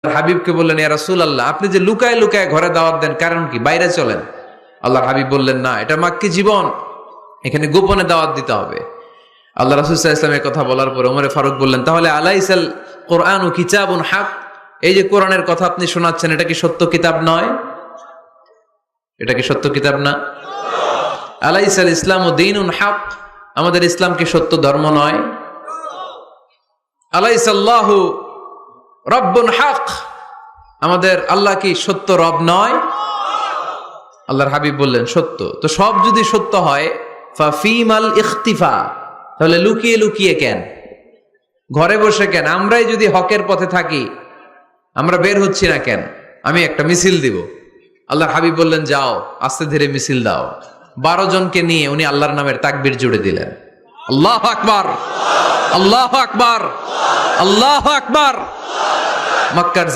হাবিবকে বললেন, ইয়া রাসূলুল্লাহ, আপনি যে লুকায় লুকায় ঘরে দাওয়াত দেন, কারণ কি? বাইরে চলেন। আল্লাহর হাবিব বললেন, না, এটা মাক্কি জীবন, এখানে গোপনে দাওয়াত দিতে হবে। আল্লাহ রাসূল সাল্লাল্লাহু আলাইহি ওয়াসাল্লামের কথা বলার পর ওমর ফারুক বললেন, তাহলে আলাইসাল কোরআনু কিতাবুন হক, এই যে কোরআনের কথা আপনি শোনাচ্ছেন, এটা কি সত্য কিতাব নয়? এটা কি সত্য কিতাব না? আলাইসাল ইসলামু দীনুন হক, আমাদের ইসলাম কি সত্য ধর্ম নয়? আলাইসাল্লাহু রব্বুন হক, আমাদের আল্লাহ কি সত্য রব নয়? আল্লাহর হাবিব বললেন, সত্য। তো সব যদি সত্য হয়, ফাফিমাল ইখতিফা, তাহলে লুকিয়ে লুকিয়ে কেন, ঘরে বসে কেন? আমরাই যদি হকের পথে থাকি, আমরা বের হচ্ছি না কেন? আমি একটা মিছিল দিব। আল্লাহর হাবিব বললেন, যাও, আস্তে ধীরে মিছিল দাও। 12 জনকে নিয়ে উনি আল্লাহর নামের তাকবীর জুড়ে দিলেন। আল্লাহু আকবার, আল্লাহু আকবার, আল্লাহু আকবার। মক্কার